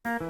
Good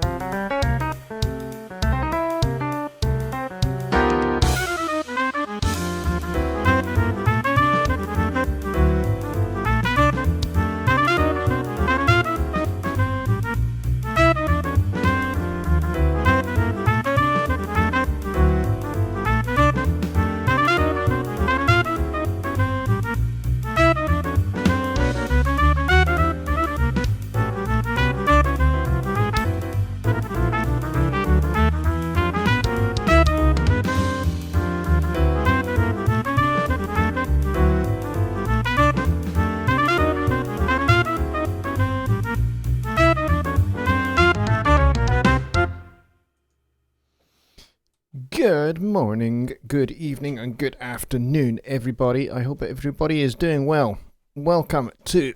morning, good evening, and good afternoon, everybody. I hope everybody is doing well. Welcome to...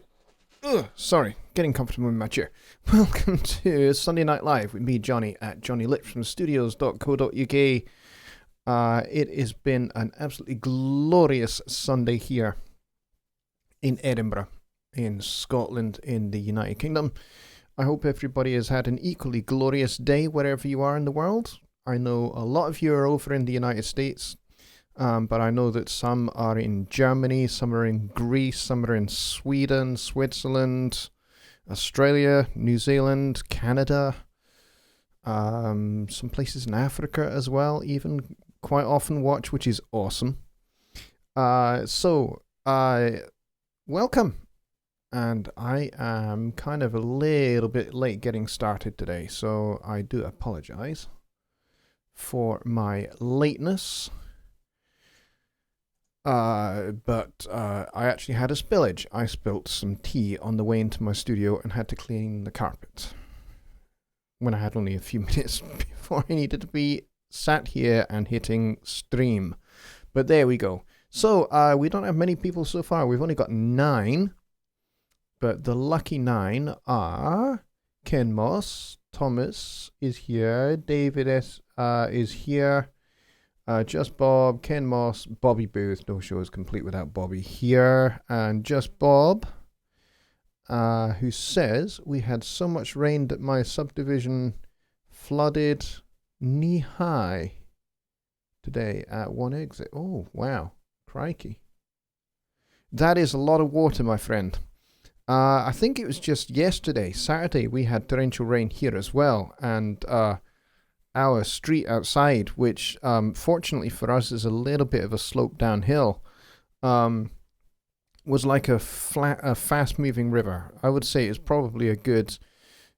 getting comfortable in my chair. Welcome to Sunday Night Live with me, Jonny, at jonnylipshamstudios.co.uk. It has been an absolutely glorious Sunday here in Edinburgh, in Scotland, in the United Kingdom. I hope everybody has had an equally glorious day wherever you are in the world. I know a lot of you are over in the United States, but I know that some are in Germany, some are in Greece, some are in Sweden, Switzerland, Australia, New Zealand, Canada, some places in Africa as well, even quite often watch, which is awesome. Welcome. And I am kind of a little bit late getting started today, so I do apologize for my lateness, but I actually had a spillage. I spilt some tea on the way into my studio and had to clean the carpet when I had only a few minutes before I needed to be sat here and hitting stream. But there we go. So we don't have many people so far. We've only got 9, but the lucky 9 are Ken Moss, Thomas is here, David S. Is here, Just Bob, Ken Moss, Bobby Booth, no show is complete without Bobby here, and Just Bob, who says, we had so much rain that my subdivision flooded knee-high today at one exit. Oh, wow, crikey. That is a lot of water, my friend. I think it was just yesterday, Saturday, we had torrential rain here as well, and our street outside, which fortunately for us is a little bit of a slope downhill, was like a fast-moving river. I would say it's probably a good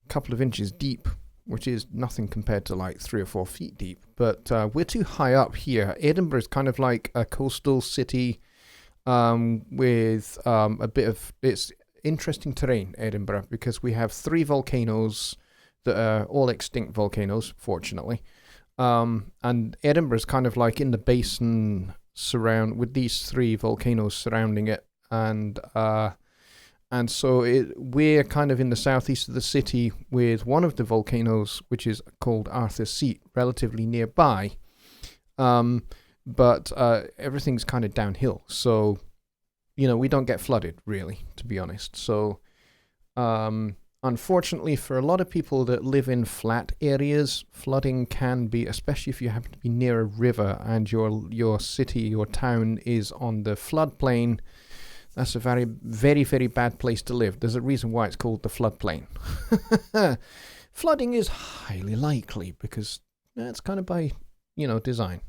couple of inches deep, which is nothing compared to like 3 or 4 feet deep. But we're too high up here. Edinburgh is kind of like a coastal city with a bit of... It's interesting terrain, Edinburgh, because we have 3 volcanoes that are all extinct volcanoes, fortunately. And Edinburgh is kind of like in the basin with these 3 volcanoes surrounding it. And so we're kind of in the southeast of the city with one of the volcanoes, which is called Arthur's Seat, relatively nearby. But everything's kind of downhill. So, we don't get flooded, really, to be honest. So, unfortunately, for a lot of people that live in flat areas, flooding can be, especially if you happen to be near a river and your city, your town is on the floodplain, that's a very, very, very bad place to live. There's a reason why it's called the floodplain. Flooding is highly likely because that's kind of by, design.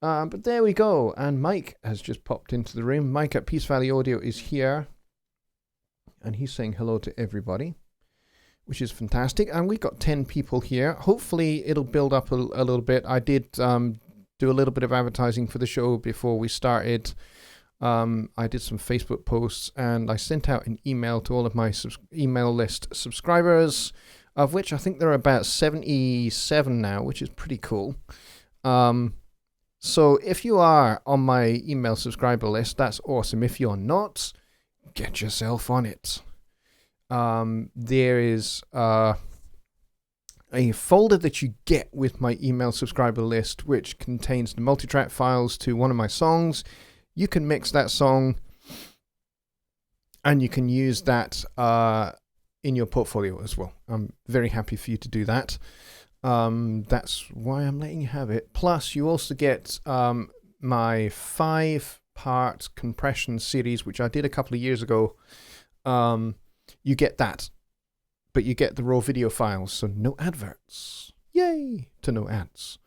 But there we go. And Mike has just popped into the room. Mike at Peace Valley Audio is here. And he's saying hello to everybody, which is fantastic. And we've got 10 people here. Hopefully it'll build up a little bit. I did do a little bit of advertising for the show before we started. I did some Facebook posts and I sent out an email to all of my email list subscribers, of which I think there are about 77 now, which is pretty cool. So if you are on my email subscriber list, that's awesome. If you're not, get yourself on it. There is a folder that you get with my email subscriber list, which contains the multitrack files to one of my songs. You can mix that song and you can use that in your portfolio as well. I'm very happy for you to do that. That's why I'm letting you have it. Plus, you also get my 5-part compression series, which I did a couple of years ago. You get that, but you get the raw video files, so no adverts. Yay to no ads.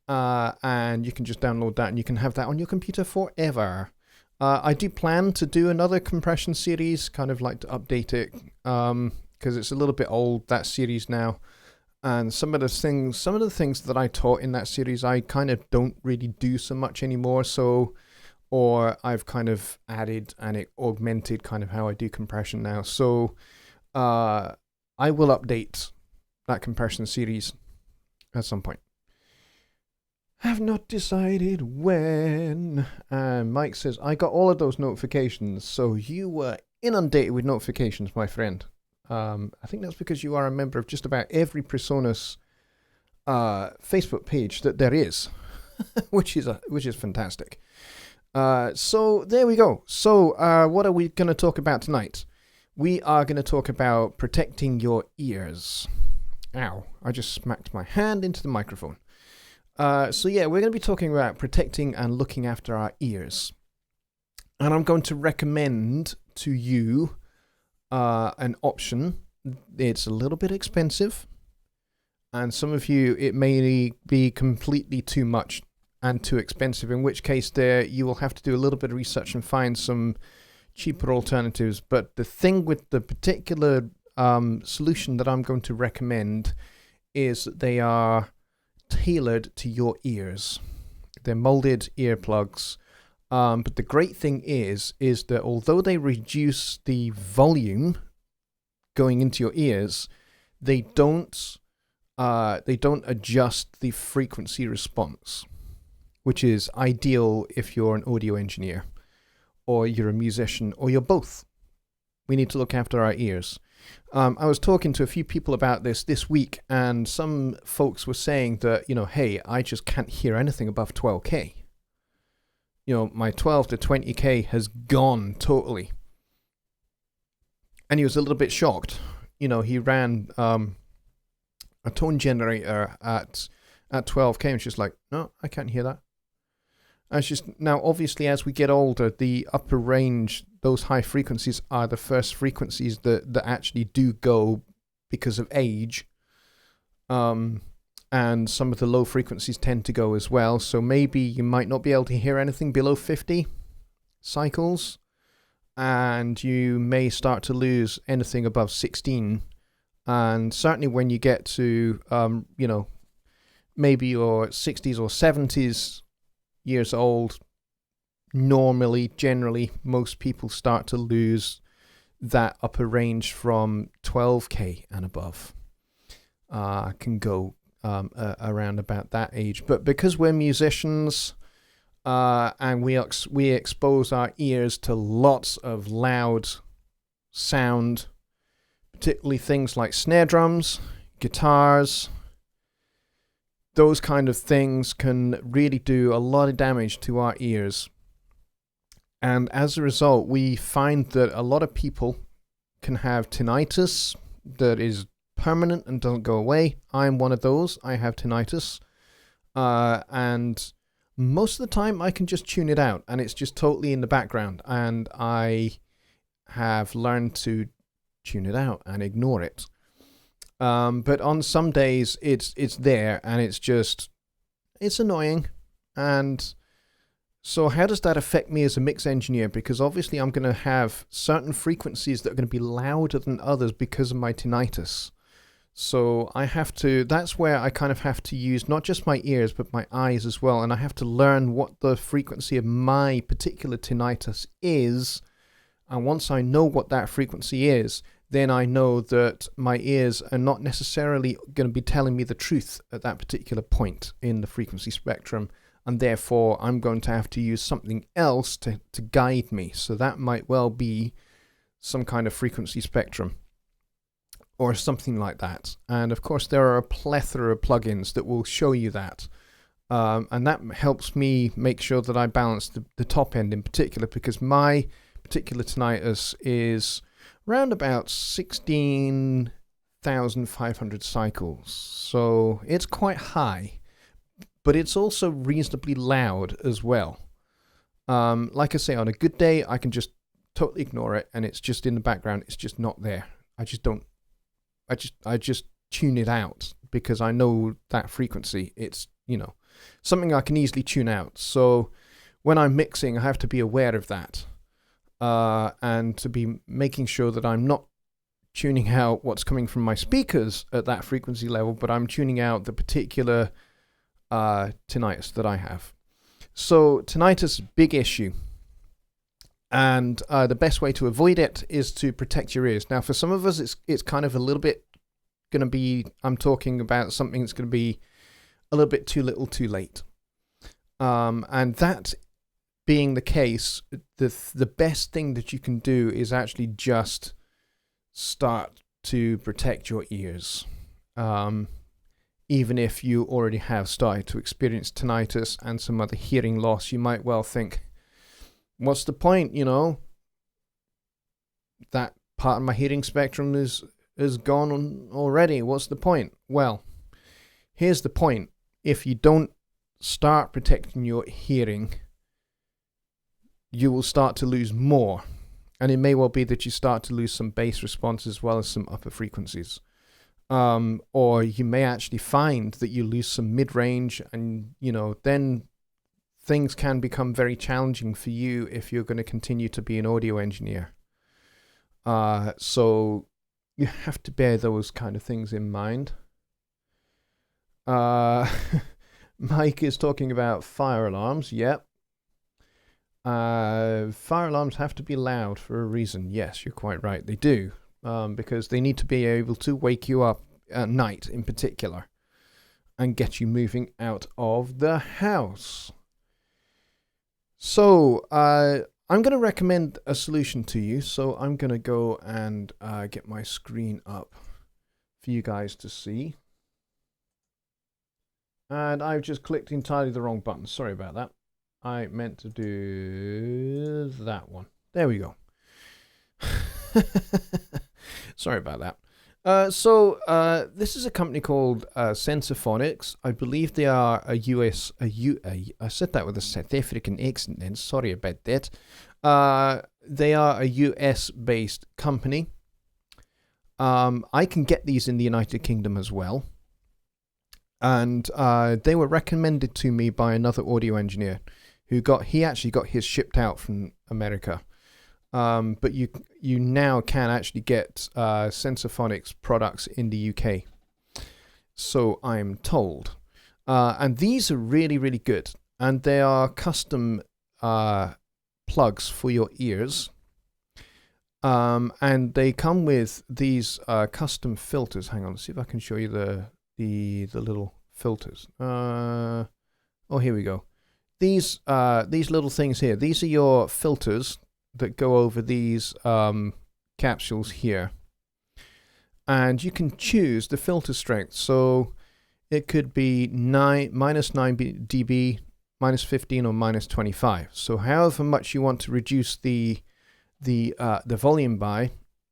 And you can just download that and you can have that on your computer forever. I do plan to do another compression series, kind of like to update it, because it's a little bit old, that series now. And some of the things that I taught in that series, I kind of don't really do so much anymore. Or I've kind of added and it augmented kind of how I do compression now. So I will update that compression series at some point. Have not decided when. And Mike says, I got all of those notifications. So you were inundated with notifications, my friend. I think that's because you are a member of just about every Presonus Facebook page that there is, which is fantastic. So there we go. So what are we going to talk about tonight? We are going to talk about protecting your ears. Ow, I just smacked my hand into the microphone. So yeah, we're going to be talking about protecting and looking after our ears. And I'm going to recommend to you an option. It's a little bit expensive. And some of you, it may be completely too much and too expensive, in which case you will have to do a little bit of research and find some cheaper alternatives. But the thing with the particular solution that I'm going to recommend is that they are tailored to your ears. They're molded earplugs. But the great thing is that although they reduce the volume going into your ears, they don't adjust the frequency response, which is ideal if you're an audio engineer or you're a musician or you're both. We need to look after our ears. I was talking to a few people about this week, and some folks were saying that, hey, I just can't hear anything above 12K. My 12 to 20K has gone totally. And he was a little bit shocked. He ran a tone generator at 12K, and she's like, no, I can't hear that. And it's just, now, obviously, as we get older, the upper range, those high frequencies are the first frequencies that actually do go because of age. And some of the low frequencies tend to go as well. So maybe you might not be able to hear anything below 50 cycles. And you may start to lose anything above 16. And certainly when you get to, maybe your 60s or 70s years old, generally, most people start to lose that upper range from 12K and above. Can go around about that age. But because we're musicians and we expose our ears to lots of loud sound, particularly things like snare drums, guitars, those kind of things can really do a lot of damage to our ears. And as a result, we find that a lot of people can have tinnitus that is permanent and doesn't go away. I'm one of those. I have tinnitus. And most of the time I can just tune it out and it's just totally in the background. And I have learned to tune it out and ignore it. But on some days it's there and it's annoying. And so how does that affect me as a mix engineer? Because obviously I'm going to have certain frequencies that are going to be louder than others because of my tinnitus. So that's where I kind of have to use not just my ears, but my eyes as well. And I have to learn what the frequency of my particular tinnitus is. And once I know what that frequency is, then I know that my ears are not necessarily going to be telling me the truth at that particular point in the frequency spectrum. And therefore, I'm going to have to use something else to guide me. So that might well be some kind of frequency spectrum or something like that. And of course, there are a plethora of plugins that will show you that. And that helps me make sure that I balance the top end in particular, because my particular tinnitus is Around about 16,500 cycles. So it's quite high, but it's also reasonably loud as well. Like I say, on a good day, I can just totally ignore it, and it's just in the background. It's just not there. I just tune it out because I know that frequency. It's, something I can easily tune out. So when I'm mixing, I have to be aware of that, and to be making sure that I'm not tuning out what's coming from my speakers at that frequency level, but I'm tuning out the particular tinnitus that I have. So tinnitus, big issue. And the best way to avoid it is to protect your ears. Now, for some of us, it's kind of a little bit going to be, I'm talking about something that's going to be a little bit too little too late. And that being the case, the best thing that you can do is actually just start to protect your ears. Even if you already have started to experience tinnitus and some other hearing loss, you might well think, what's the point, that part of my hearing spectrum is gone already. What's the point? Well, here's the point. If you don't start protecting your hearing, you will start to lose more. And it may well be that you start to lose some bass response as well as some upper frequencies. Or you may actually find that you lose some mid-range, and, then things can become very challenging for you if you're going to continue to be an audio engineer. So you have to bear those kind of things in mind. Mike is talking about fire alarms. Yep. Fire alarms have to be loud for a reason. Yes, you're quite right. They do. Because they need to be able to wake you up at night in particular and get you moving out of the house. So I'm going to recommend a solution to you. So I'm going to go and get my screen up for you guys to see. And I've just clicked entirely the wrong button. Sorry about that. I meant to do that one. There we go. Sorry about that. So this is a company called Phonics. I believe they are I said that with a South African accent then. Sorry about that. They are a US-based company. I can get these in the United Kingdom as well. And they were recommended to me by another audio engineer he actually got his shipped out from America. But you now can actually get Phonics products in the UK. So I'm told. And these are really, really good. And they are custom plugs for your ears. And they come with these custom filters. Hang on, let's see if I can show you the little filters. Oh, here we go. These little things here. These are your filters that go over these capsules here, and you can choose the filter strength. So it could be minus 9 dB, minus 15, or minus 25. So however much you want to reduce the volume by,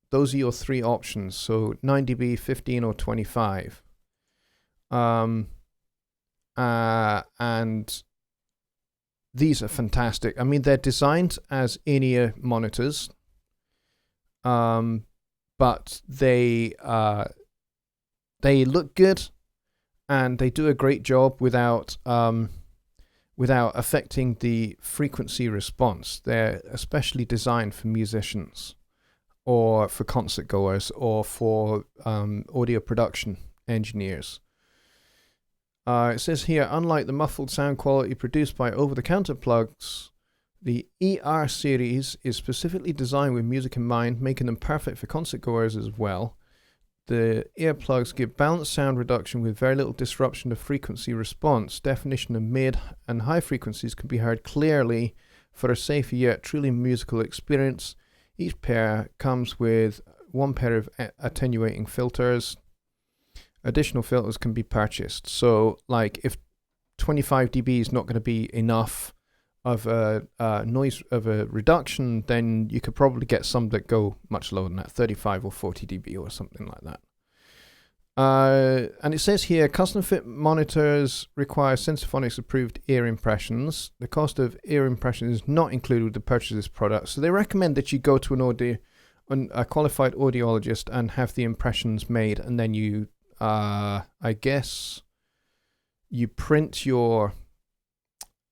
those are your three options. So 9 dB, 15, or 25. And these are fantastic. I mean, they're designed as in-ear monitors, but they look good, and they do a great job without affecting the frequency response. They're especially designed for musicians, or for concert goers, or for audio production engineers. It says here, unlike the muffled sound quality produced by over-the-counter plugs, the ER series is specifically designed with music in mind, making them perfect for concert goers as well. The earplugs give balanced sound reduction with very little disruption of frequency response. Definition of mid and high frequencies can be heard clearly for a safer yet truly musical experience. Each pair comes with one pair of attenuating filters. Additional filters can be purchased. So, like, if 25 dB is not going to be enough, of a noise of a reduction, then you could probably get some that go much lower than that, 35 or 40 dB or something like that. And it says here, custom fit monitors require Phonics approved ear impressions. The cost of ear impressions is not included with the purchase of this product. So they recommend that you go to a qualified audiologist and have the impressions made, and then you, I guess, you print your,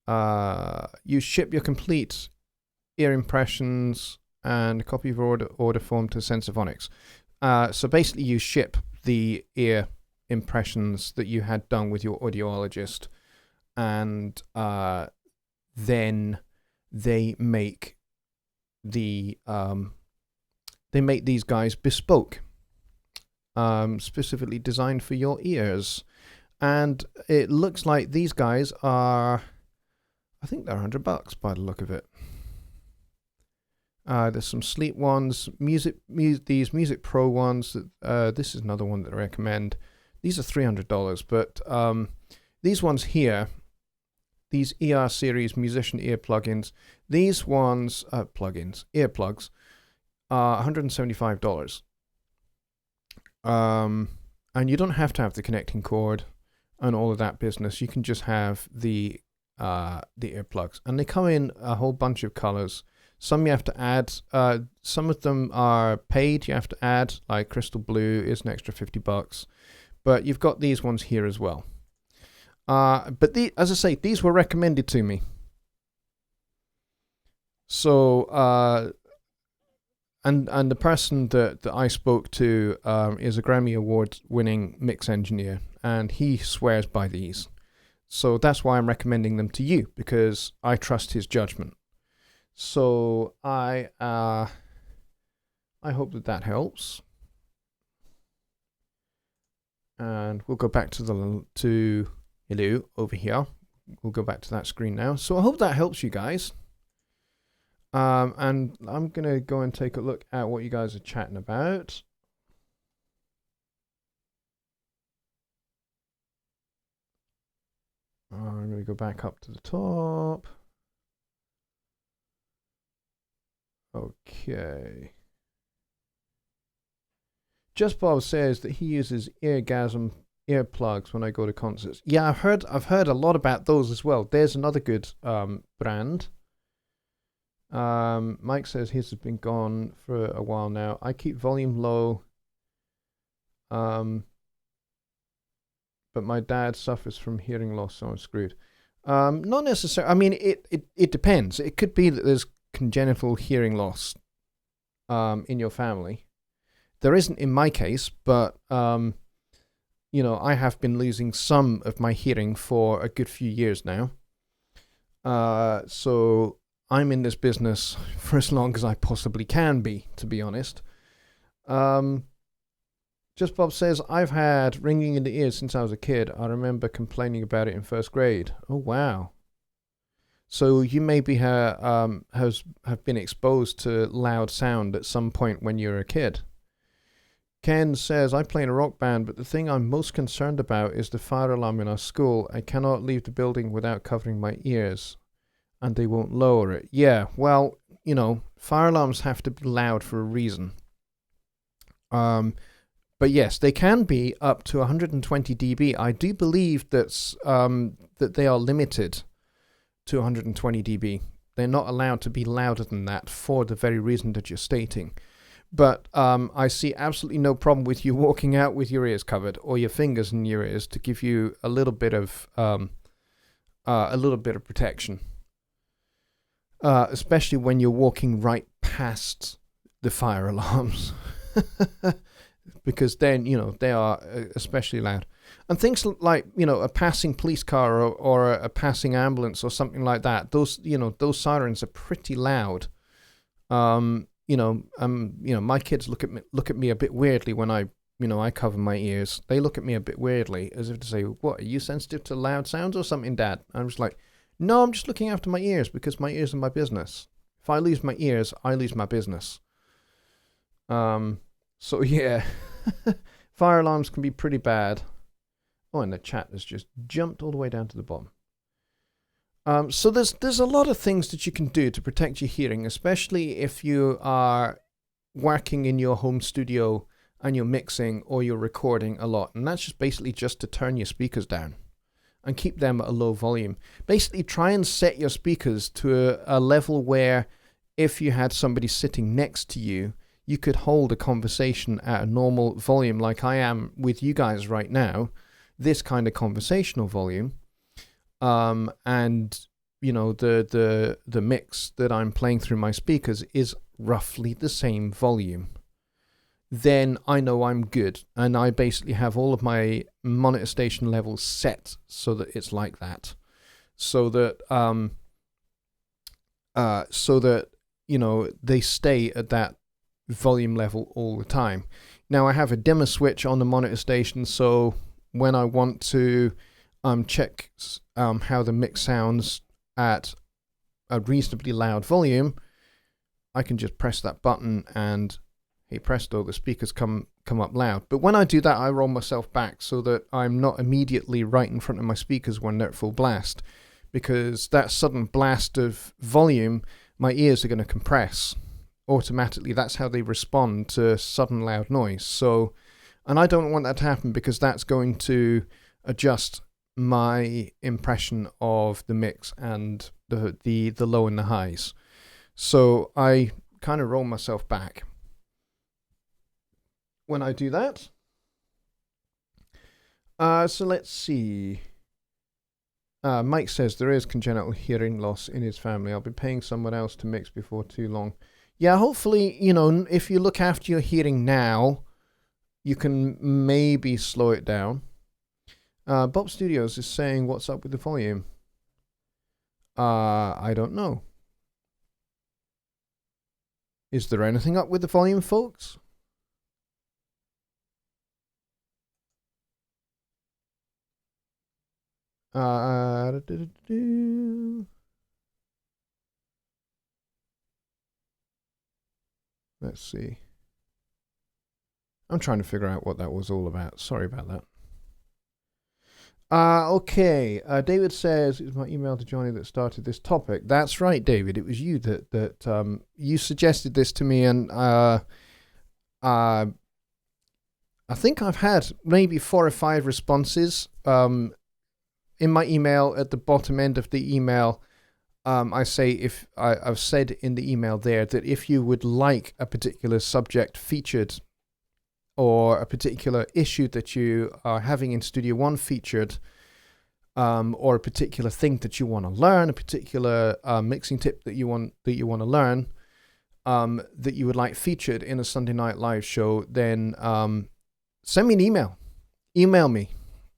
you ship your complete ear impressions and a copy of your order form to Phonics. So basically you ship the ear impressions that you had done with your audiologist, and then they make these guys bespoke, specifically designed for your ears. And it looks like these guys are, I think they're $100 by the look of it. There's some sleep ones, these Music Pro ones. This is another one that I recommend. These are $300, but these ones here, these ER series musician ear plugins, these ones, earplugs, are $175. And you don't have to have the connecting cord and all of that business. You can just have the earplugs, and they come in a whole bunch of colors. Some you have to add. Some of them are paid. You have to add, like Crystal Blue is an extra $50. But you've got these ones here as well. But as I say, these were recommended to me. So, and the person that I spoke to is a Grammy Award-winning mix engineer, and he swears by these. So that's why I'm recommending them to you, because I trust his judgment. So I hope that helps, and we'll go back to hello over here. We'll go back to that screen now. So I hope that helps you guys. And I'm gonna go and take a look at what you guys are chatting about. I'm gonna go back up to the top. Okay. Just Bob says that he uses eargasm earplugs when I go to concerts. Yeah, I've heard a lot about those as well. There's another good brand. Mike says his has been gone for a while now. I keep volume low. But my dad suffers from hearing loss, so I'm screwed. Not necessarily. I mean, it depends. It could be that there's congenital hearing loss in your family. There isn't in my case, but I have been losing some of my hearing for a good few years now. So I'm in this business for as long as I possibly can be, to be honest. Just Bob says, I've had ringing in the ears since I was a kid. I remember complaining about it in first grade. Oh, wow. So you maybe have been exposed to loud sound at some point when you were a kid. Ken says, I play in a rock band, but the thing I'm most concerned about is the fire alarm in our school. I cannot leave the building without covering my ears, and they won't lower it. Yeah, well, fire alarms have to be loud for a reason. But yes, they can be up to 120 dB. I do believe that they are limited to 120 dB. They're not allowed to be louder than that for the very reason that you're stating. But I see absolutely no problem with you walking out with your ears covered or your fingers in your ears to give you a little bit of protection, especially when you're walking right past the fire alarms. Because then, they are especially loud. And things like, a passing police car or a passing ambulance or something like that, those sirens are pretty loud. My kids look at me a bit weirdly when I cover my ears. They look at me a bit weirdly, as if to say, what, are you sensitive to loud sounds or something, Dad? I'm just like, no, I'm just looking after my ears because my ears are my business. If I lose my ears, I lose my business. So yeah, fire alarms can be pretty bad. Oh, and the chat has just jumped all the way down to the bottom. So there's a lot of things that you can do to protect your hearing, especially if you are working in your home studio and you're mixing or you're recording a lot. And that's just basically just to turn your speakers down and keep them at a low volume. Basically try and set your speakers to a level where if you had somebody sitting next to you, you could hold a conversation at a normal volume like I am with you guys right now, this kind of conversational volume. And you know, the mix that I'm playing through my speakers is roughly the same volume. Then I know I'm good, and I basically have all of my monitor station levels set so that it's like that, so that you know, they stay at that volume level all the time. Now I have a dimmer switch on the monitor station, so when I want to check how the mix sounds at a reasonably loud volume, I can just press that button and hey presto, the speakers come up loud. But when I do that, I roll myself back so that I'm not immediately right in front of my speakers when they're at full blast, because that sudden blast of volume, my ears are going to compress automatically. That's how they respond to sudden loud noise. So, and I don't want that to happen, because that's going to adjust my impression of the mix and the low and the highs. So I kind of roll myself back when I do that. So let's see. Mike says there is congenital hearing loss in his family. I'll be paying someone else to mix before too long. Yeah, hopefully, you know, if you look after your hearing now, you can maybe slow it down. Bob Studios is saying, what's up with the volume? I don't know. Is there anything up with the volume, folks? Let's see. I'm trying to figure out what that was all about. Sorry about that. Okay. David says, it was my email to Jonny that started this topic. That's right, David. It was you that you suggested this to me, and I think I've had maybe 4 or 5 responses. In my email, at the bottom end of the email, I say, I've said in the email there that if you would like a particular subject featured, or a particular issue that you are having in Studio One featured, or a particular thing that you want to learn, a particular mixing tip that you want to learn, that you would like featured in a Sunday Night Live show, then send me an email. Email me.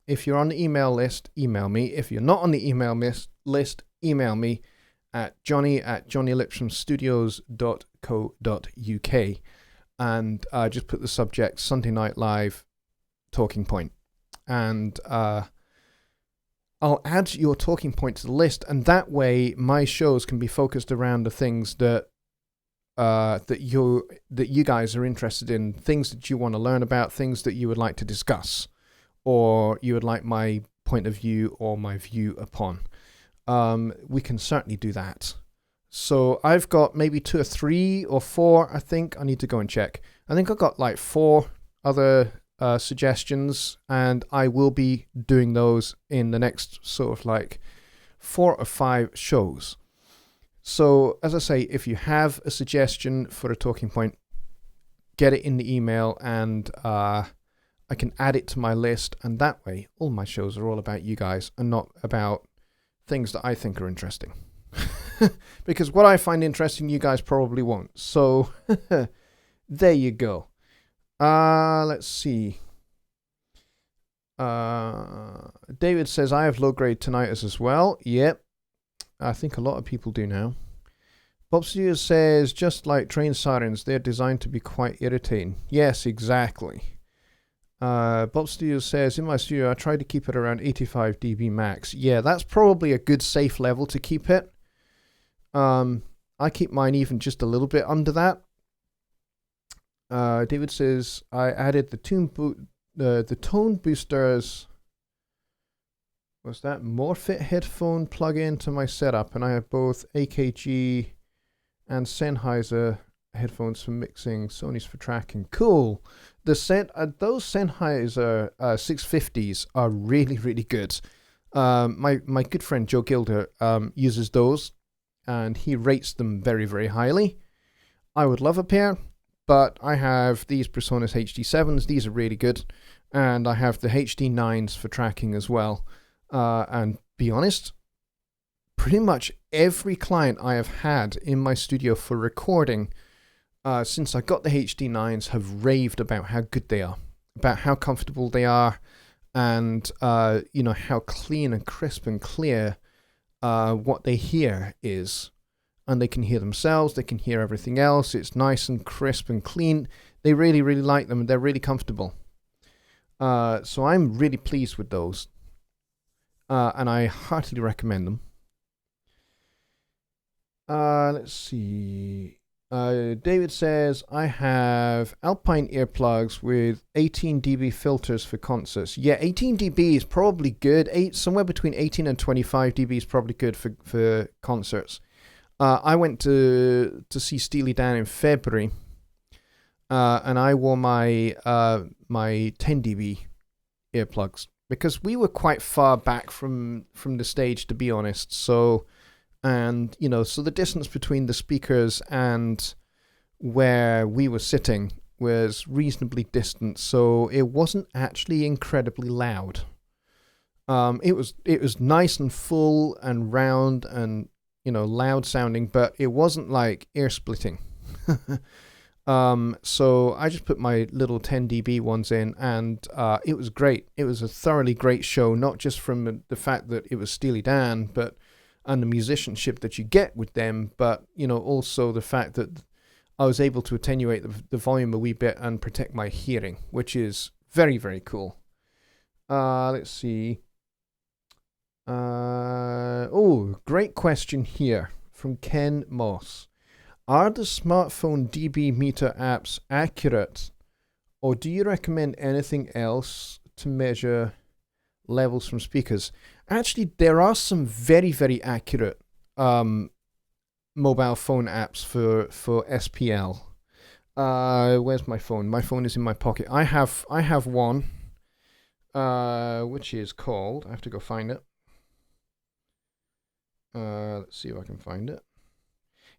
If you're on the email list, email me. If you're not on the email list, email me at johnny@johnnylipshamstudios.co.uk. And just put the subject Sunday Night Live talking point, and I'll add your talking point to the list, and that way my shows can be focused around the things that you guys are interested in, things that you want to learn about, things that you would like to discuss, or you would like my point of view or my view upon. We can certainly do that. So I've got maybe 2 or 3 or 4, I think. I need to go and check. I think I've got like 4 other suggestions, and I will be doing those in the next sort of like 4 or 5 shows. So as I say, if you have a suggestion for a talking point, get it in the email, and I can add it to my list, and that way all my shows are all about you guys and not about things that I think are interesting. Because what I find interesting, you guys probably won't. So there you go. Let's see. David says, I have low-grade tinnitus as well. Yep. I think a lot of people do now. Bob Studios says, just like train sirens, they're designed to be quite irritating. Yes, exactly. Bob Studios says, in my studio, I try to keep it around 85 dB max. Yeah, that's probably a good safe level to keep it. I keep mine even just a little bit under that. David says, I added the tone boosters was that Morphit headphone plug-in to my setup, and I have both AKG and Sennheiser headphones for mixing, Sony's for tracking. Cool. Those Sennheiser 650s are really, really good. My good friend Joe Gilder uses those, and he rates them very, very highly. I would love a pair, but I have these Presonus HD7s. These are really good, and I have the HD Nines for tracking as well. And be honest, pretty much every client I have had in my studio for recording since I got the HD Nines have raved about how good they are, about how comfortable they are, and how clean and crisp and clear what they hear is. And they can hear themselves, they can hear everything else. It's nice and crisp and clean. They really, really like them, and they're really comfortable. So I'm really pleased with those. And I heartily recommend them. Let's see. David says, I have Alpine earplugs with 18 dB filters for concerts. Yeah, 18 dB is probably good. Somewhere between 18 and 25 dB is probably good for concerts. I went to see Steely Dan in February, and I wore my 10 dB earplugs because we were quite far back from the stage, to be honest. So the distance between the speakers and where we were sitting was reasonably distant, so it wasn't actually incredibly loud. It was nice and full and round and loud sounding, but it wasn't like ear splitting. So I just put my little 10 dB ones in, and it was great. It was a thoroughly great show, not just from the fact that it was Steely Dan, and the musicianship that you get with them, but also the fact that I was able to attenuate the volume a wee bit and protect my hearing, which is very, very cool. Let's see. Great question here from Ken Moss. Are the smartphone dB meter apps accurate, or do you recommend anything else to measure levels from speakers? Actually, there are some very, very accurate mobile phone apps for SPL. Where's my phone? My phone is in my pocket. I have one, which is called, I have to go find it. Let's see if I can find it.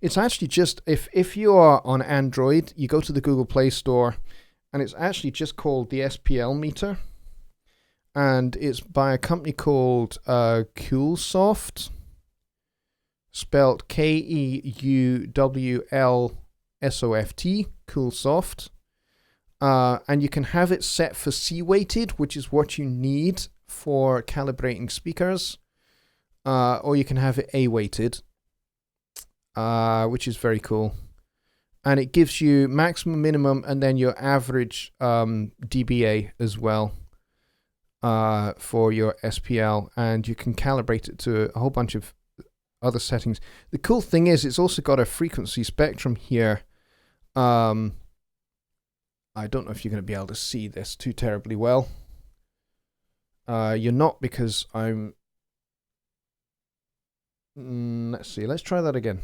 It's actually just, if you are on Android, you go to the Google Play Store, and it's actually just called the SPL Meter. And it's by a company called Coolsoft, spelled KEUWLSOFT, Coolsoft. And you can have it set for C-weighted, which is what you need for calibrating speakers. Or you can have it A-weighted, which is very cool. And it gives you maximum, minimum, and then your average dBA as well. For your SPL, and you can calibrate it to a whole bunch of other settings. The cool thing is it's also got a frequency spectrum here. I don't know if you're going to be able to see this too terribly well. You're not, because I'm... let's see, let's try that again.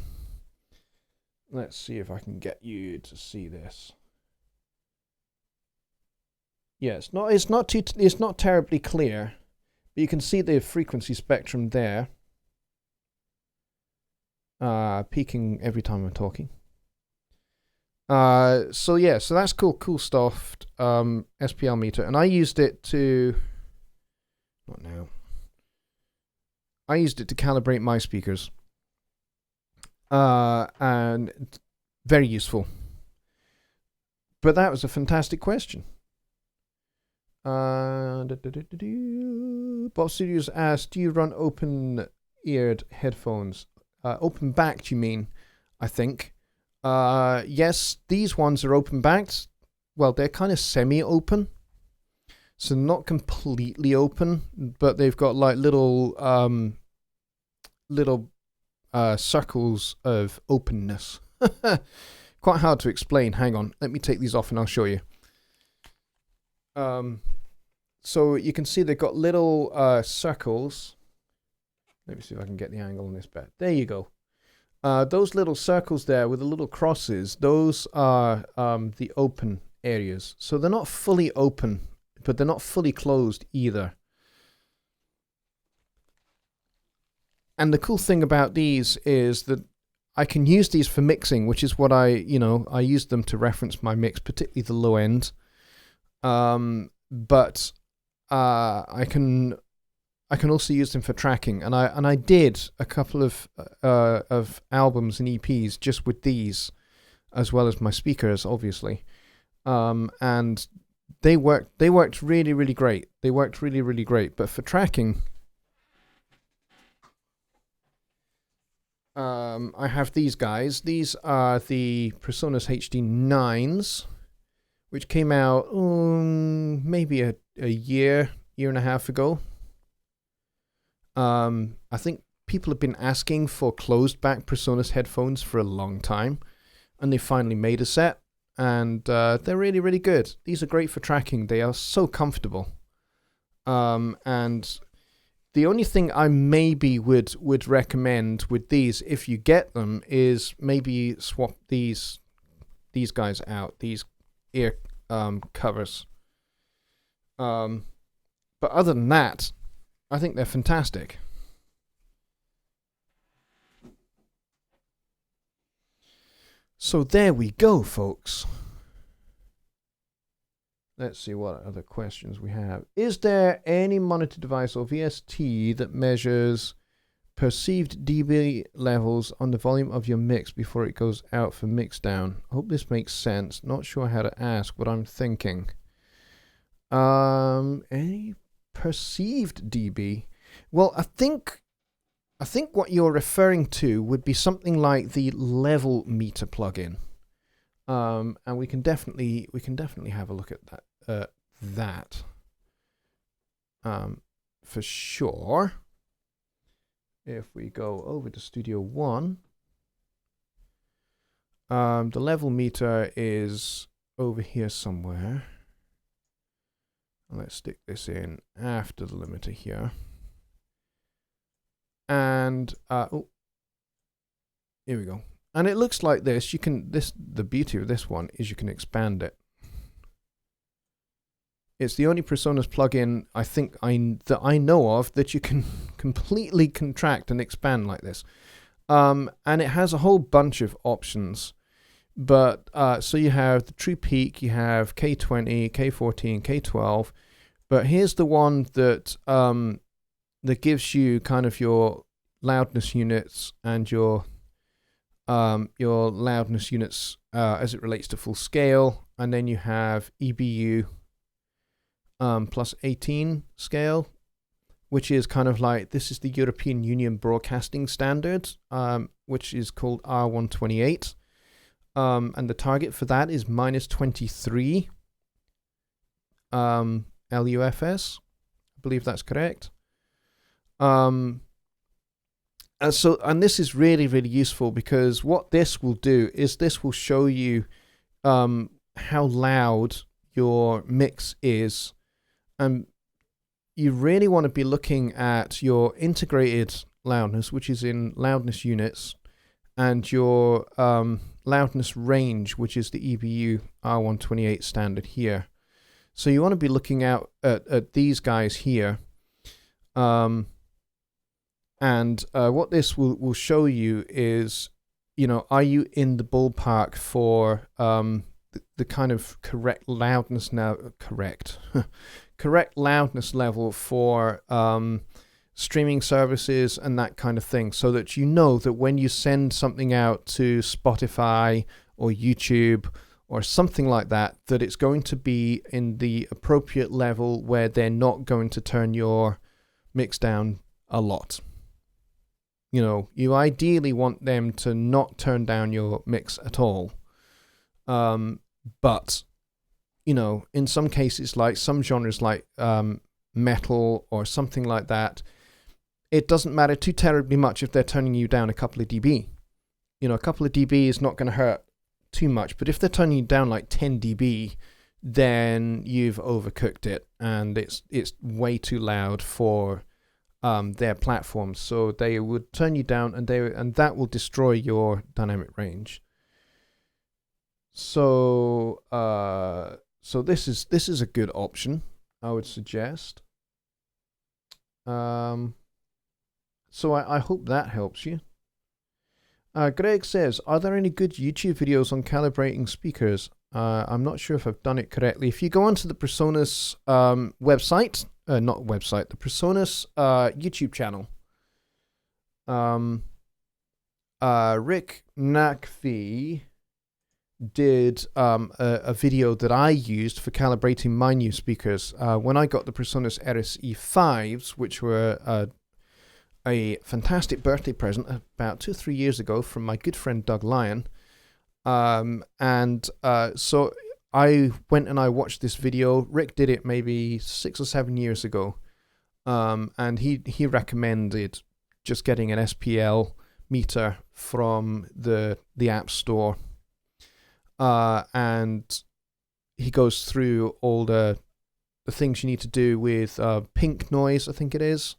Let's see if I can get you to see this. Yeah, it's not terribly clear, but you can see the frequency spectrum there, peaking every time I'm talking. So that's cool. Coolsoft SPL meter, and I used it to calibrate my speakers, and very useful. But that was a fantastic question. Bob Studios asked, do you run open-eared headphones? Open-backed, you mean, I think. Yes, these ones are open-backed. Well, they're kind of semi-open. So not completely open, but they've got like little circles of openness. Quite hard to explain. Hang on. Let me take these off and I'll show you. so you can see they've got little circles. Let me see if I can get the angle on this bit. There you go. Those little circles there with the little crosses, those are the open areas. So they're not fully open, but they're not fully closed either. And the cool thing about these is that I can use these for mixing, which is what I use them to reference my mix, particularly the low end. But I can also use them for tracking, and I did a couple of albums and EPs just with these, as well as my speakers, obviously. And they worked really, really great. They worked really, really great. But for tracking, I have these guys. These are the Presonus Hd Nines, which came out maybe a year and a half ago. I think people have been asking for closed back Presonus headphones for a long time, and they finally made a set, and they're really, really good. These are great for tracking. They are so comfortable. And the only thing I maybe would recommend with these, if you get them, is maybe swap these guys out, these ear covers. But other than that, I think they're fantastic. So there we go, folks. Let's see what other questions we have. Is there any monitor device or VST that measures perceived dB levels on the volume of your mix before it goes out for mix down? I hope this makes sense. Not sure how to ask what I'm thinking. Any perceived dB? Well, I think what you're referring to would be something like the level meter plugin. And we can definitely have a look at that. For sure. If we go over to Studio One, the level meter is over here somewhere. Let's stick this in after the limiter here. And here we go. And it looks like this. The beauty of this one is you can expand it. It's the only Presonus plugin that I know of that you can completely contract and expand like this. And it has a whole bunch of options. But so you have the true peak, you have K20, K14, K12. But here's the one that that gives you kind of your loudness units and your loudness units as it relates to full scale, and then you have EBU plus 18 scale, which is kind of like, this is the European Union Broadcasting Standard, which is called R128, and the target for that is -23 LUFS. I believe that's correct. And this is really, really useful, because what this will do is this will show you how loud your mix is. And you really want to be looking at your integrated loudness, which is in loudness units, and your loudness range, which is the EBU R128 standard here. So you want to be looking out at these guys here. And what this will show you is, are you in the ballpark for the kind of correct loudness correct loudness level for streaming services and that kind of thing, so that you know that when you send something out to Spotify or YouTube or something like that, that it's going to be in the appropriate level where they're not going to turn your mix down a lot. You ideally want them to not turn down your mix at all. But, in some cases, like some genres like metal or something like that, it doesn't matter too terribly much if they're turning you down a couple of dB. A couple of dB is not going to hurt too much. But if they're turning you down like 10 dB, then you've overcooked it, and it's way too loud for their platform. So they would turn you down, and that will destroy your dynamic range. So this is a good option, I would suggest. So I hope that helps you. Greg says, are there any good YouTube videos on calibrating speakers? I'm not sure if I've done it correctly. If you go onto the Presonus website, not website, the Presonus YouTube channel, Rick Nakvi did a video that I used for calibrating my new speakers. When I got the Presonus RSE5s, which were a fantastic birthday present about 2 or 3 years ago from my good friend Doug Lyon. So I went and I watched this video. Rick did it maybe 6 or 7 years ago. And he recommended just getting an SPL meter from the App Store. And he goes through all the things you need to do with pink noise, I think it is.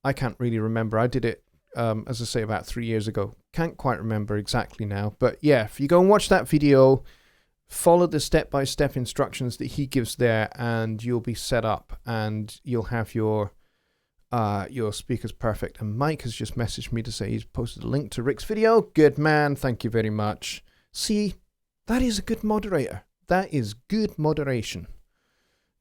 I can't really remember. I did it, as I say, about 3 years ago. Can't quite remember exactly now. But yeah, if you go and watch that video, follow the step-by-step instructions that he gives there, and you'll be set up, and you'll have your speakers perfect. And Mike has just messaged me to say he's posted a link to Rick's video. Good man. Thank you very much. See, that is a good moderator. That is good moderation.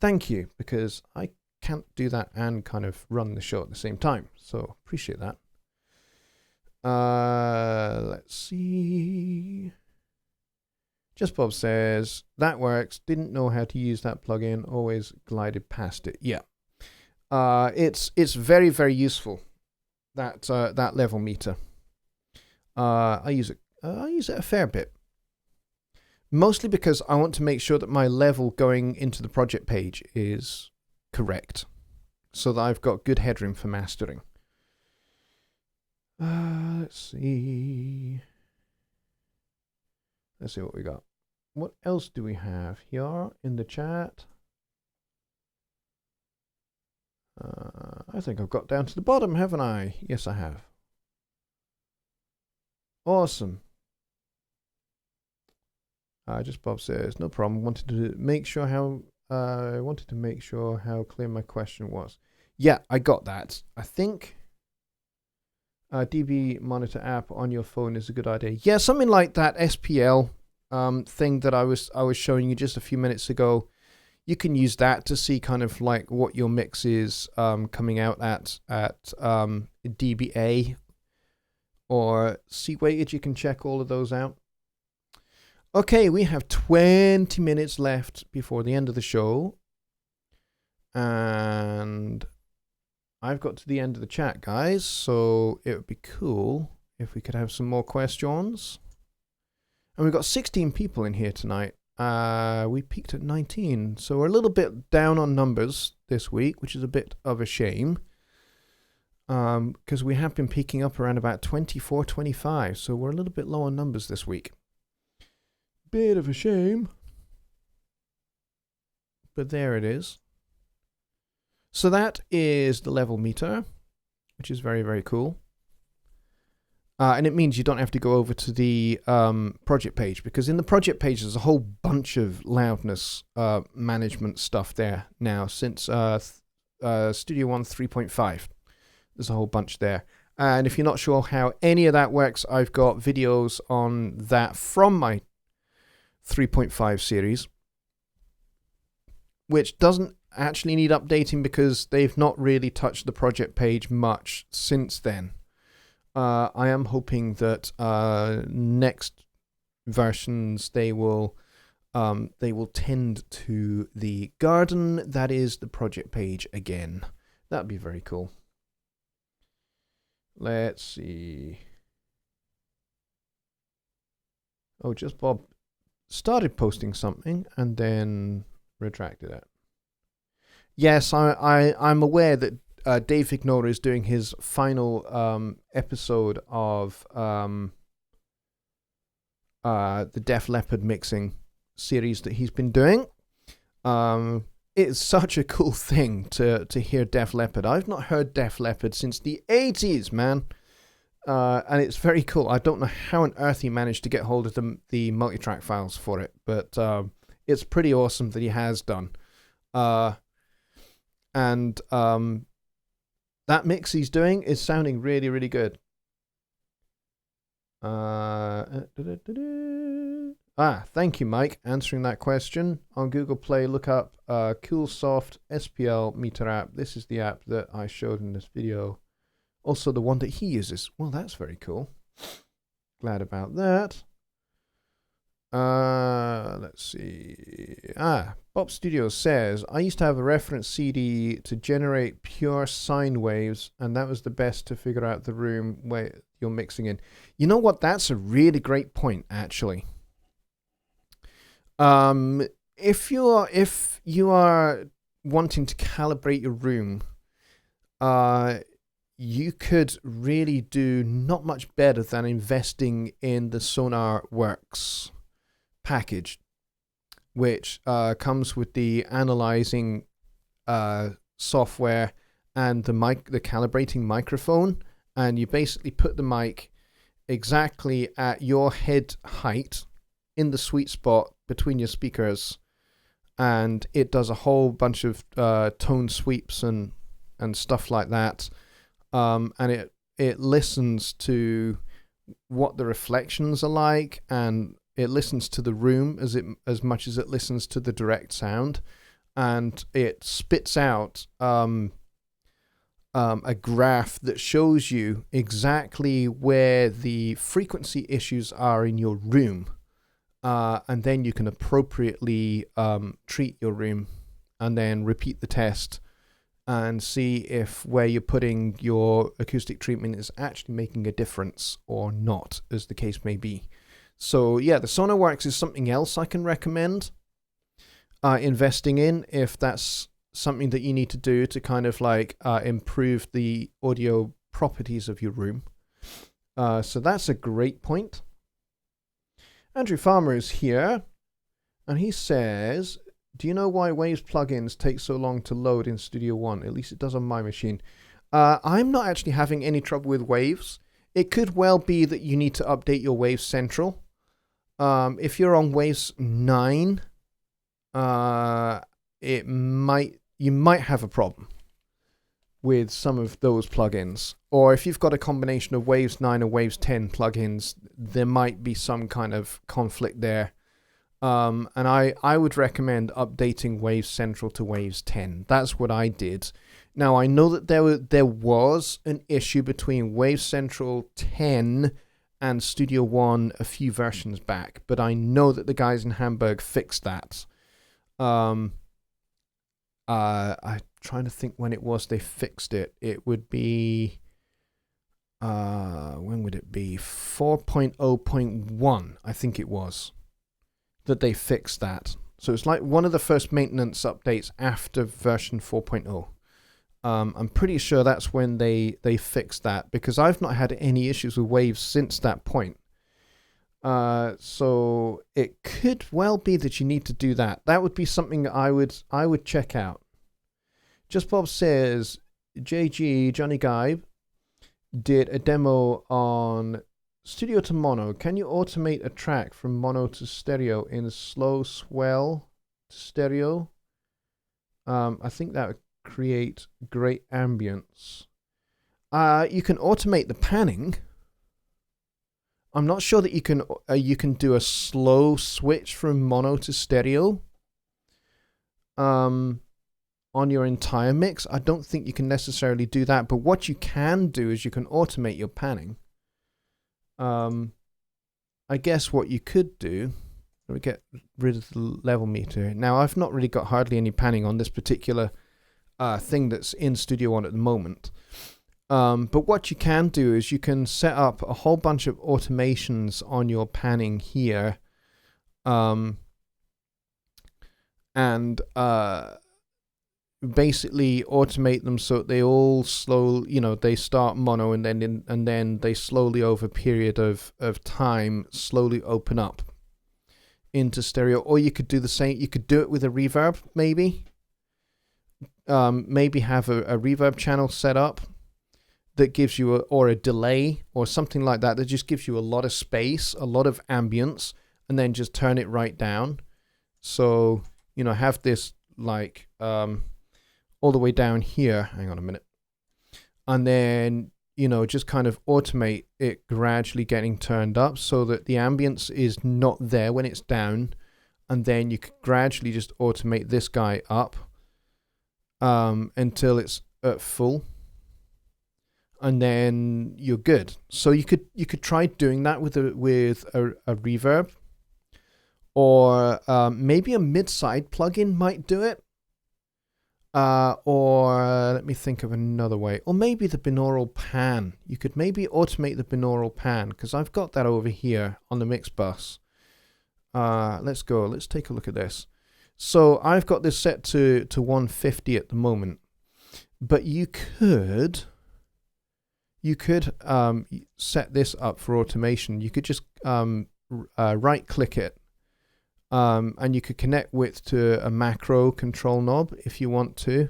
Thank you, because I can't do that and kind of run the show at the same time. So appreciate that. Let's see. Just Bob says, that works. Didn't know how to use that plugin. Always glided past it. Yeah. It's very, very useful, that level meter. I use it a fair bit. Mostly because I want to make sure that my level going into the project page is correct, so that I've got good headroom for mastering. Let's see what we got. What else do we have here in the chat? I think I've got down to the bottom, haven't I? Yes, I have. Awesome. Just Bob says, no problem. Wanted to make sure how clear my question was. Yeah, I got that. I think DB monitor app on your phone is a good idea. Yeah, something like that SPL thing that I was showing you just a few minutes ago. You can use that to see kind of like what your mix is coming out at dBA or C-weighted. You can check all of those out. Okay, we have 20 minutes left before the end of the show. And I've got to the end of the chat, guys. So it would be cool if we could have some more questions. And we've got 16 people in here tonight. We peaked at 19. So we're a little bit down on numbers this week, which is a bit of a shame. Because we have been peaking up around about 24, 25. So we're a little bit low on numbers this week. Bit of a shame, but there it is. So that is the level meter, which is very, very cool. And it means you don't have to go over to the project page, because in the project page there's a whole bunch of loudness management stuff there now since Studio One 3.5. There's a whole bunch there. And if you're not sure how any of that works, I've got videos on that from my 3.5 series, which doesn't actually need updating because they've not really touched the project page much since then. I am hoping that next versions they will tend to the garden that is the project page again. That'd be very cool. Let's see. Oh, just Bob started posting something and then retracted it. Yes, I'm aware that Dave Ignore is doing his final episode of the Def Leppard mixing series that he's been doing. It's such a cool thing to hear Def Leppard. I've not heard Def Leppard since the 80s, man. And it's very cool. I don't know how on earth he managed to get hold of the multitrack files for it, but it's pretty awesome that he has done. And that mix he's doing is sounding really, really good. Thank you, Mike, answering that question. On Google Play, look up CoolSoft Spl Meter app. This is the app that I showed in this video. Also the one that he uses. Well, that's very cool. Glad about that. Let's see. Bob Studio says, I used to have a reference CD to generate pure sine waves, and that was the best to figure out the room where you're mixing in. You know what? That's a really great point, actually. If you are wanting to calibrate your room, you could really do not much better than investing in the SonarWorks package, which comes with the analyzing software and the calibrating microphone, and you basically put the mic exactly at your head height in the sweet spot between your speakers, and it does a whole bunch of tone sweeps and stuff like that, and it listens to what the reflections are like, and it listens to the room as much as it listens to the direct sound, and it spits out a graph that shows you exactly where the frequency issues are in your room. And then you can appropriately treat your room and then repeat the test and see if where you're putting your acoustic treatment is actually making a difference or not, as the case may be. So yeah, the SonarWorks is something else I can recommend investing in if that's something that you need to do to kind of like improve the audio properties of your room. So that's a great point. Andrew Farmer is here, and he says, do you know why Waves plugins take so long to load in Studio One? At least it does on my machine. I'm not actually having any trouble with Waves. It could well be that you need to update your Waves Central. If you're on Waves 9, you might have a problem with some of those plugins. Or if you've got a combination of Waves 9 and Waves 10 plugins, there might be some kind of conflict there. And I would recommend updating Waves Central to Waves 10. That's what I did. Now, I know that there was an issue between Waves Central 10 and Studio One a few versions back, but I know that the guys in Hamburg fixed that. I'm trying to think when it was they fixed it. It would be, when would it be? 4.0.1, I think it was, that they fixed that. So it's like one of the first maintenance updates after version 4.0. I'm pretty sure that's when they fixed that, because I've not had any issues with Waves since that point. So it could well be that you need to do that. That would be something I would check out. Just Bob says, JG, Jonny Guy, did a demo on Studio to Mono. Can you automate a track from mono to stereo in slow swell to stereo? I think that would create great ambience. You can automate the panning. I'm not sure that you can do a slow switch from mono to stereo. On your entire mix, I don't think you can necessarily do that. But what you can do is you can automate your panning. I guess what you could do, let me get rid of the level meter. Now, I've not really got hardly any panning on this particular thing that's in Studio One at the moment. But what you can do is you can set up a whole bunch of automations on your panning here. And basically automate them so they all they start mono and then they slowly over a period of time slowly open up into stereo, or you could do the same. You could do it with a reverb, maybe. Maybe have a reverb channel set up that gives you or a delay or something like that just gives you a lot of space, a lot of ambience, and then just turn it right down. So, have this like all the way down here. Hang on a minute. And then, just kind of automate it gradually getting turned up so that the ambience is not there when it's down. And then you could gradually just automate this guy up until it's at full. And then you're good. So you could try doing that with a reverb, or maybe a mid-side plugin might do it. Or let me think of another way. Or maybe the binaural pan. You could maybe automate the binaural pan, because I've got that over here on the mix bus. Let's go. Let's take a look at this. So I've got this set to 150 at the moment, but you could set this up for automation. You could just right click it, and you could connect width to a macro control knob if you want to,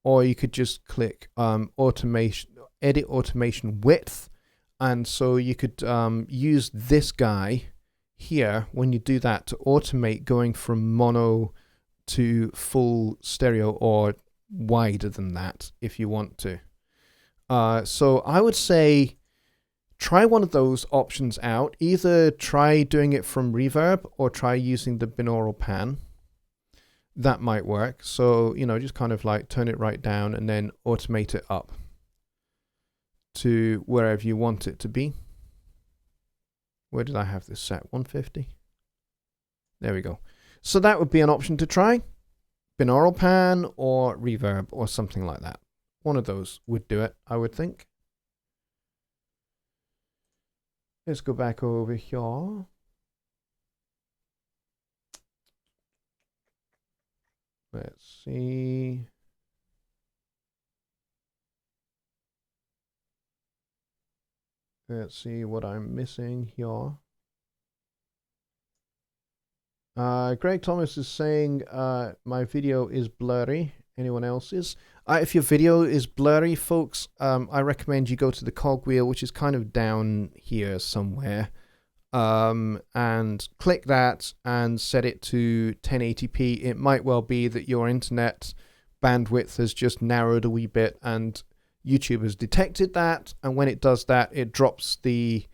or you could just click automation, edit automation width, and so you could use this guy here when you do that to automate going from mono to full stereo, or wider than that if you want to. So I would say try one of those options out. Either try doing it from reverb or try using the binaural pan. That might work. So, just kind of like turn it right down and then automate it up to wherever you want it to be. Where did I have this set? 150? There we go. So that would be an option to try. Binaural pan or reverb or something like that. One of those would do it, I would think. Let's go back over here. Let's see. Let's see what I'm missing here. Greg Thomas is saying my video is blurry. Anyone else's? If your video is blurry, folks, I recommend you go to the cogwheel, which is kind of down here somewhere, and click that and set it to 1080p. It might well be that your internet bandwidth has just narrowed a wee bit, and YouTube has detected that, and when it does that, it drops the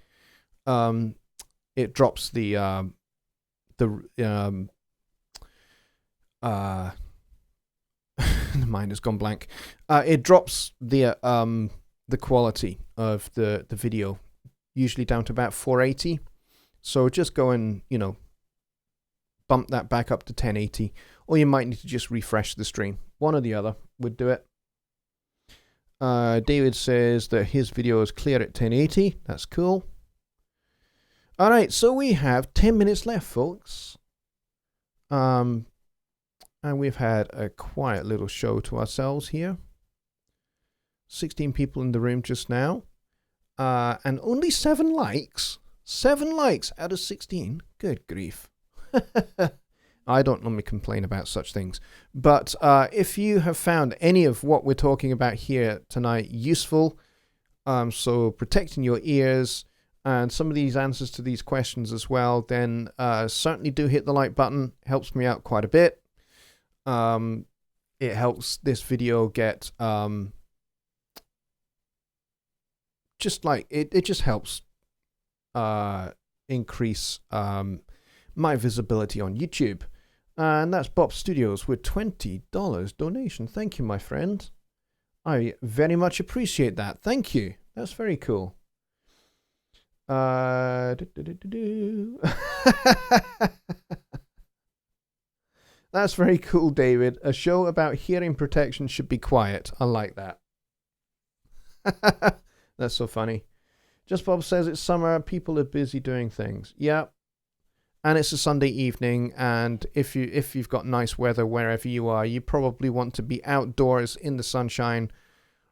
the mind has gone blank. It drops the quality of the video, usually down to about 480. So just go and bump that back up to 1080, or you might need to just refresh the stream. One or the other would do it. David says that his video is clear at 1080. That's cool. All right, so we have 10 minutes left, folks. And we've had a quiet little show to ourselves here. 16 people in the room just now. And only 7 likes. 7 likes out of 16. Good grief. I don't normally complain about such things. But if you have found any of what we're talking about here tonight useful, so protecting your ears and some of these answers to these questions as well, then certainly do hit the like button. Helps me out quite a bit. It helps this video get just like it just helps increase my visibility on YouTube. And that's Bob Studios with $20 donation. Thank you, my friend. I very much appreciate that. Thank you. That's very cool. That's very cool, David. A show about hearing protection should be quiet. I like that. That's so funny. Just Bob says it's summer. People are busy doing things. Yeah. And it's a Sunday evening. And if you've got nice weather wherever you are, you probably want to be outdoors in the sunshine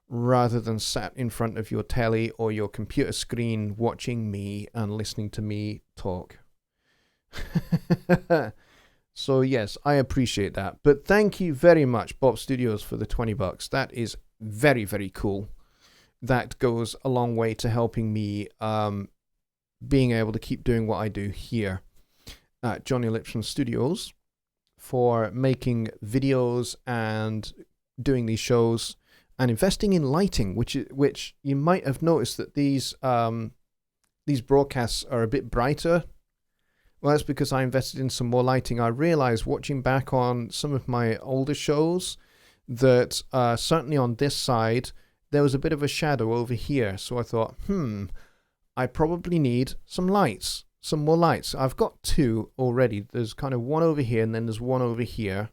rather than sat in front of your telly or your computer screen watching me and listening to me talk. So yes, I appreciate that. But thank you very much, Bob Studios, for the $20. That is very, very cool. That goes a long way to helping me being able to keep doing what I do here at Jonny Lipsham Studios, for making videos and doing these shows and investing in lighting, which you might have noticed that these broadcasts are a bit brighter. Well, that's because I invested in some more lighting. I realized watching back on some of my older shows that certainly on this side, there was a bit of a shadow over here. So I thought, I probably need some lights, some more lights. I've got two already. There's kind of one over here and then there's one over here.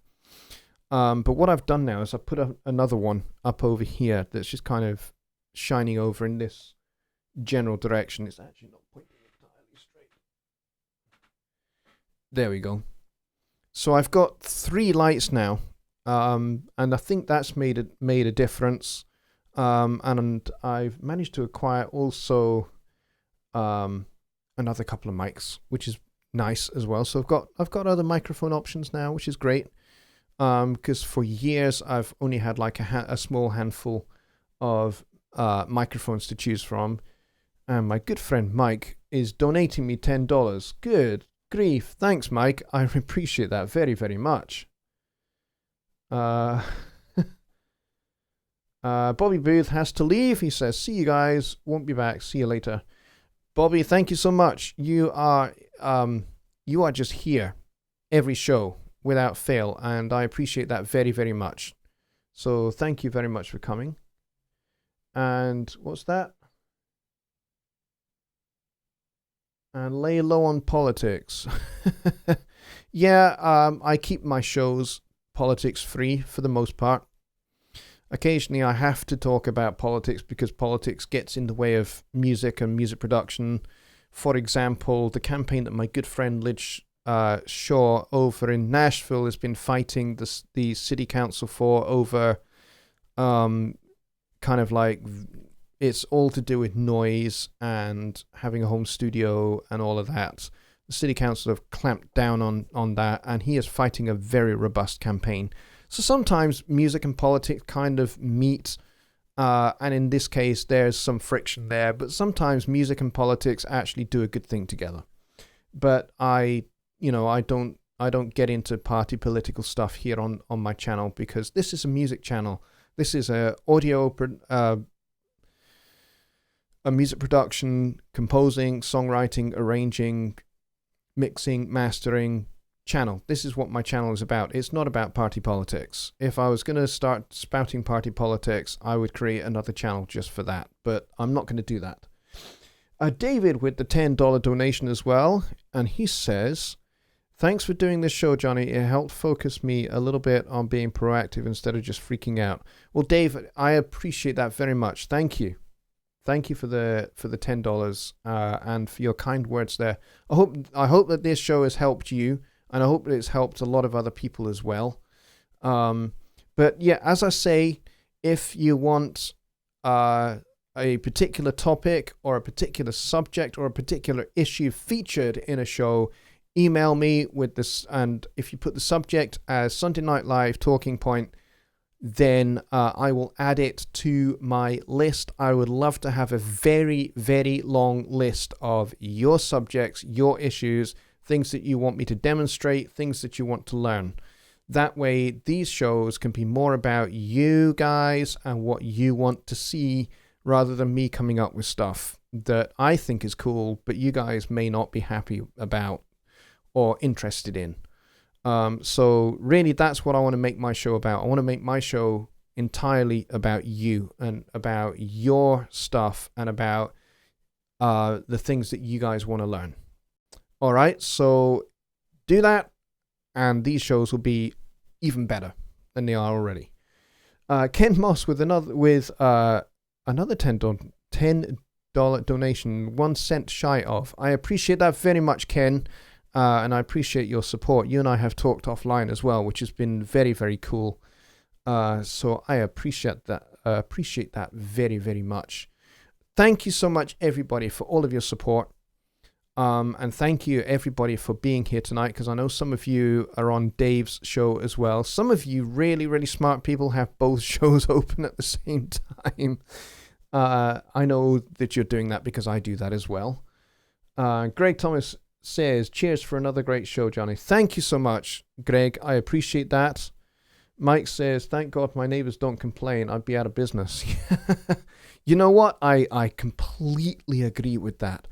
But what I've done now is I put another one up over here that's just kind of shining over in this general direction. It's actually not pointing entirely straight. There we go. So I've got 3 lights now, and I think that's made a difference. And I've managed to acquire also another couple of mics, which is nice as well. So I've got other microphone options now, which is great. Because for years I've only had like a small handful of microphones to choose from, and my good friend Mike is donating me $10. Good grief, thanks Mike, I appreciate that very, very much. Bobby Booth has to leave. He says, "See you guys, won't be back. See you later." Bobby, thank you so much. You are just here every show without fail, and I appreciate that very, very much. So thank you very much for coming. And what's that? And lay low on politics. Yeah, I keep my shows politics free for the most part. Occasionally I have to talk about politics because politics gets in the way of music and music production. For example, the campaign that my good friend Lidge Shaw over in Nashville has been fighting the city council for over kind of like, it's all to do with noise and having a home studio and all of that. The city council have clamped down on that, and he is fighting a very robust campaign. So sometimes music and politics kind of meet, and in this case there's some friction there, but sometimes music and politics actually do a good thing together. But I don't get into party political stuff here on my channel, because this is a music channel. This is a music production, composing, songwriting, arranging, mixing, mastering channel. This is what my channel is about. It's not about party politics. If I was going to start spouting party politics, I would create another channel just for that, but I'm not going to do that. David with the $10 donation as well, and he says, "Thanks for doing this show, Jonny. It helped focus me a little bit on being proactive instead of just freaking out." Well, Dave, I appreciate that very much. Thank you. Thank you for the $10 and for your kind words there. I hope that this show has helped you, and I hope that it's helped a lot of other people as well. But yeah, as I say, if you want a particular topic or a particular subject or a particular issue featured in a show, email me with this, and if you put the subject as Sunday Night Live Talking Point, then I will add it to my list. I would love to have a very, very long list of your subjects, your issues, things that you want me to demonstrate, things that you want to learn. That way, these shows can be more about you guys and what you want to see, rather than me coming up with stuff that I think is cool, but you guys may not be happy about or interested in. So really, that's what I want to make my show about. I want to make my show entirely about you and about your stuff and about the things that you guys want to learn. All right, so do that, and these shows will be even better than they are already. Ken Moss with another $10 donation, 1 cent shy of. I appreciate that very much, Ken. And I appreciate your support. You and I have talked offline as well, which has been very, very cool. So I appreciate that very, very much. Thank you so much, everybody, for all of your support. And thank you everybody for being here tonight, because I know some of you are on Dave's show as well. Some of you really, really smart people have both shows open at the same time. I know that you're doing that because I do that as well. Greg Thomas says, cheers for another great show, Jonny. Thank you so much, Greg. I appreciate that. Mike says, thank God my neighbors don't complain. I'd be out of business. You know what? I completely agree with that.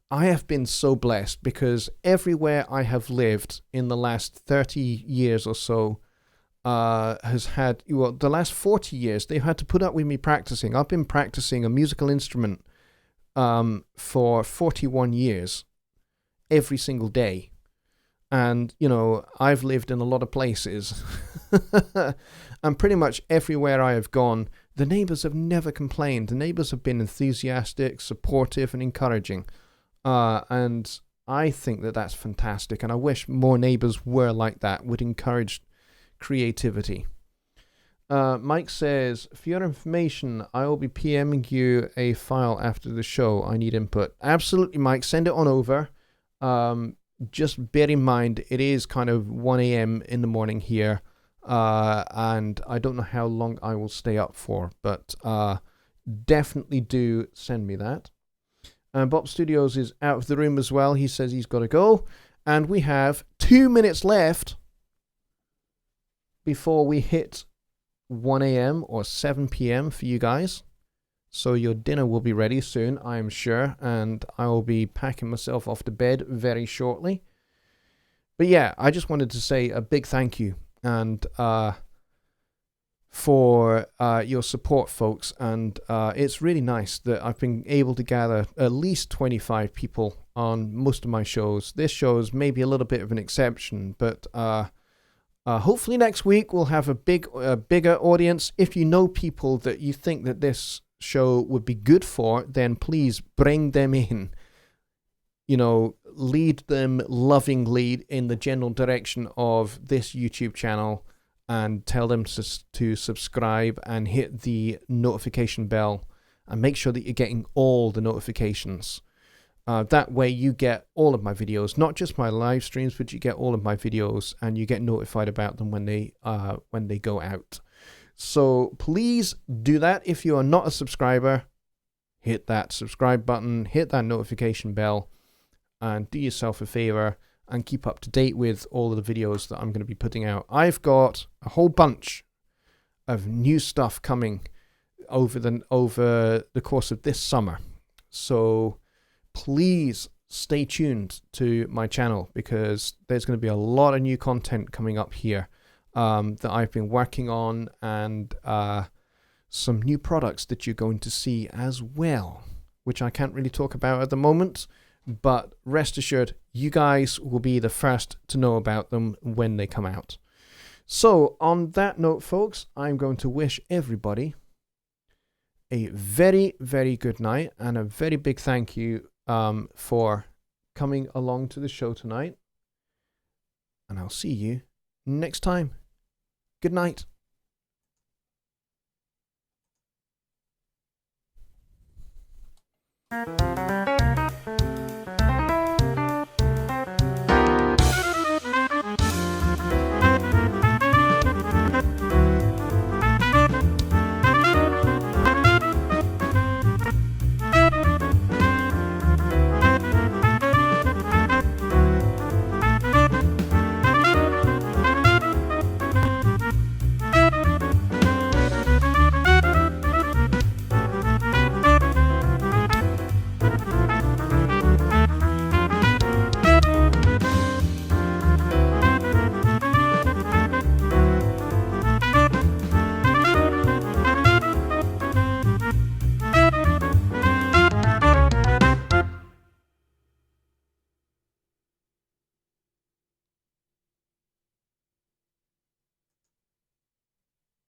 I have been so blessed because everywhere I have lived in the last 30 years or so has had, well, the last 40 years, they've had to put up with me practicing. I've been practicing a musical instrument for 41 years, every single day. And, you know, I've lived in a lot of places. And pretty much everywhere I have gone, the neighbors have never complained. The neighbors have been enthusiastic, supportive, and encouraging. And I think that that's fantastic. And I wish more neighbors were like that, would encourage creativity. Mike says, for your information, I will be PMing you a file after the show. I need input. Absolutely, Mike. Send it on over. Just bear in mind, it is kind of 1 a.m. in the morning here. And I don't know how long I will stay up for, but definitely do send me that. Bob Studios is out of the room as well. He says he's got to go. And we have 2 minutes left before we hit 1 a.m. or 7 p.m. for you guys. So your dinner will be ready soon, I am sure. And I will be packing myself off to bed very shortly. But yeah, I just wanted to say a big thank you. And for your support, folks. And it's really nice that I've been able to gather at least 25 people on most of my shows. This show is maybe a little bit of an exception, but hopefully next week we'll have a bigger audience. If you know people that you think that this show would be good for, then please bring them in. You know, lead them lovingly in the general direction of this YouTube channel and tell them to subscribe and hit the notification bell and make sure that you're getting all the notifications. That way you get all of my videos, not just my live streams, but you get all of my videos and you get notified about them when they go out. So please do that. If you are not a subscriber, hit that subscribe button, hit that notification bell, and do yourself a favor and keep up to date with all of the videos that I'm going to be putting out. I've got a whole bunch of new stuff coming over the course of this summer. So please stay tuned to my channel because there's going to be a lot of new content coming up here that I've been working on, and some new products that you're going to see as well, which I can't really talk about at the moment. But rest assured, you guys will be the first to know about them when they come out. So on that note, folks, I'm going to wish everybody a very, very good night and a very big thank you for coming along to the show tonight. And I'll see you next time. Good night.